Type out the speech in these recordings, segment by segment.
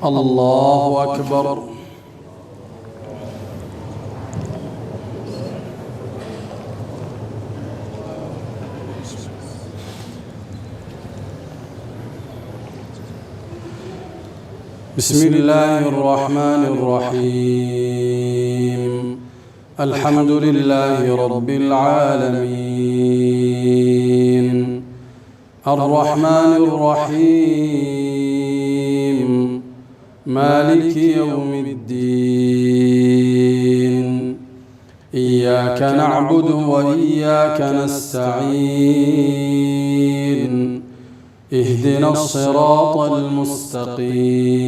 الله أكبر. بسم الله الرحمن الرحيم. الحمد لله رب العالمين، الرحمن الرحيم، مالك يوم الدين. إياك نعبد وإياك نستعين. اهدنا الصراط المستقيم،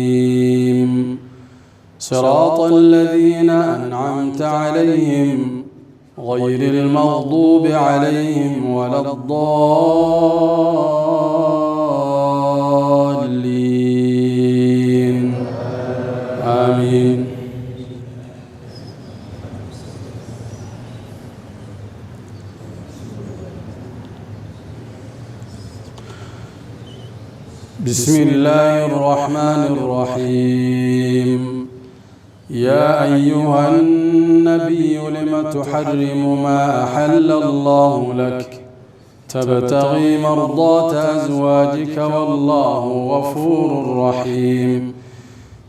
صراط الذين أنعمت عليهم غير المغضوب عليهم ولا الضالين. آمين. بسم الله الرحمن الرحيم. يا أيها النبي لم تحرم ما أحل الله لك تبتغي مرضات أزواجك والله غفور رحيم.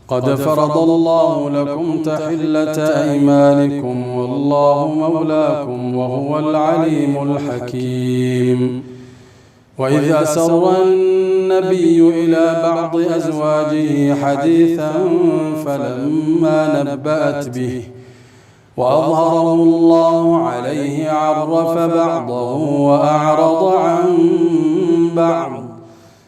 قد فرض الله لكم تحلة أيمانكم والله مولاكم وهو العليم الحكيم. وإذ أسر النبي إلى بعض أزواجه حديثا فلما نبأت به وأظهره الله عليه عرف بعضه وأعرض عن بعض،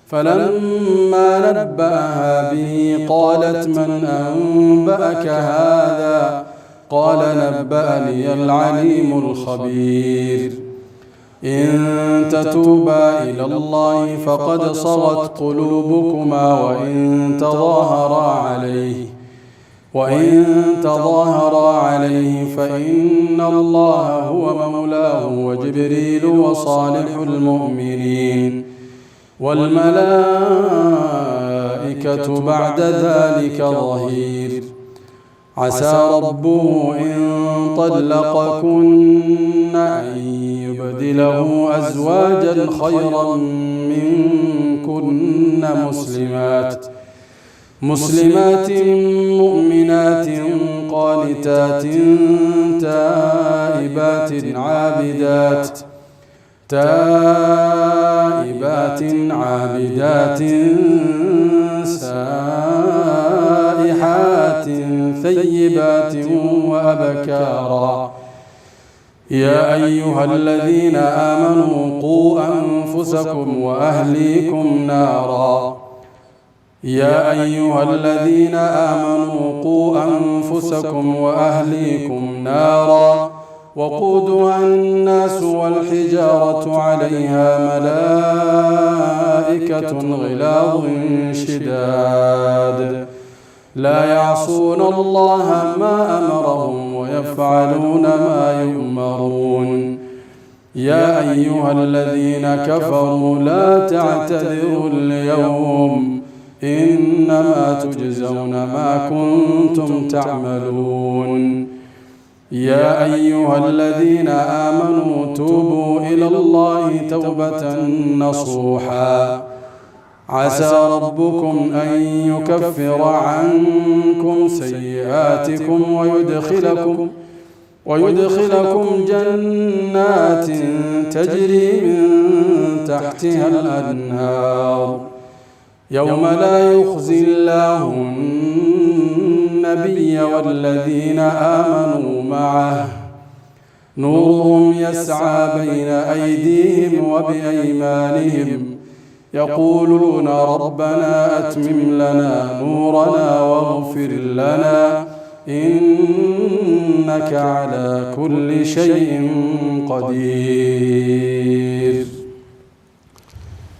فلما نبأها به قالت من أنبأك هذا؟ قال نبأني العليم الخبير. إن تتوبا إلى الله فقد صغت قلوبكما وإن تظاهرا عليه فإن الله هو مولاه وجبريل وصالح المؤمنين والملائكة بعد ذلك ظهير. عسى ربه إن طلقكن أن يبدله أزواجا خيرا منكن مسلمات مؤمنات قانتات تائبات عابدات سائحات ثيبات وأبكارا. يا أيها الذين آمنوا قوا أنفسكم وأهليكم نارا وقودها الناس والحجارة عليها ملائكة غلاظ شداد لا يعصون الله ما أمرهم ويفعلون ما يؤمرون. يا أيها الذين كفروا لا تعتذروا اليوم إنما تجزون ما كنتم تعملون. يا أيها الذين آمنوا توبوا إلى الله توبة نصوحا. عسى ربكم أن يكفر عنكم سيئاتكم ويدخلكم جنات تجري من تحتها الأنهار يوم لا يخزي الله النبي والذين آمنوا معه نورهم يسعى بين أيديهم وبأيمانهم يقولون ربنا أتمم لنا نورنا واغفر لنا إنك على كل شيء قدير.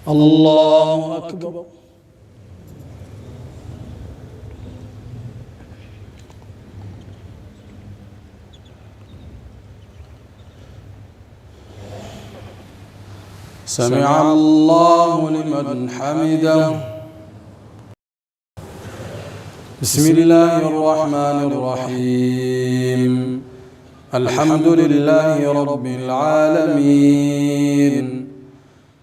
الله أكبر. سمع الله لمن حمده. بسم الله الرحمن الرحيم. الحمد لله رب العالمين،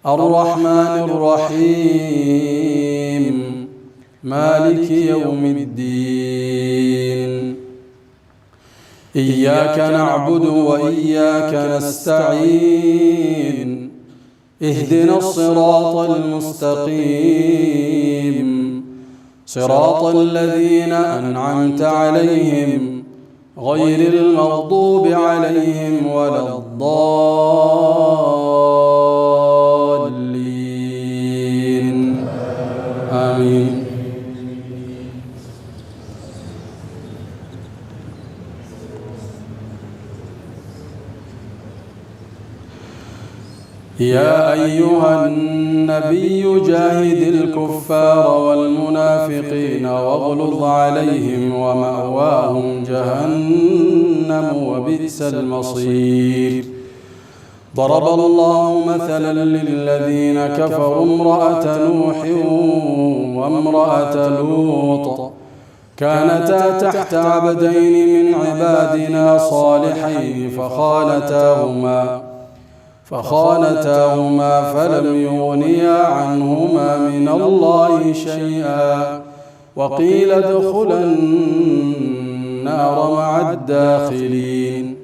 الرحمن الرحيم، مالك يوم الدين. إياك نعبد وإياك نستعين، اهدنا الصراط المستقيم، صراط الذين أنعمت عليهم غير المغضوب عليهم ولا الضالين. آمين. يا أيها النبي جاهد الكفار والمنافقين واغلظ عليهم ومأواهم جهنم وبئس المصير. ضرب الله مثلا للذين كفروا امرأة نوح وامرأة لوط كانتا تحت عبدين من عبادنا صالحين فخانتاهما فلم يغنيا عنهما من الله شيئا وقيل ادخلا النار مع الداخلين.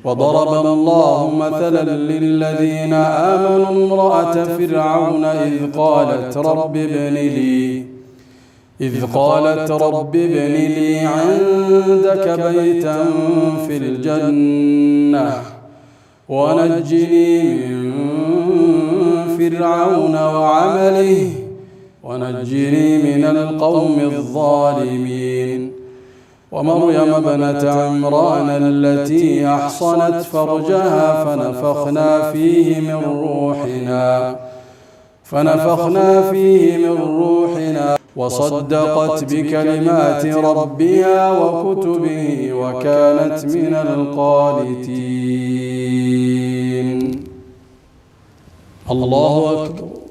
وضرب الله مثلا للذين آمنوا امرأة فرعون إذ قالت رب ابن لي عندك بيتا في الجنة ونجني من فرعون وعمله ونجني من القوم الظالمين. ومريم ابنة عمران التي أحصنت فرجها فنفخنا فيه من روحنا وصدقت بكلمات ربها وكتبه وكانت من القانتين. الله أكبر.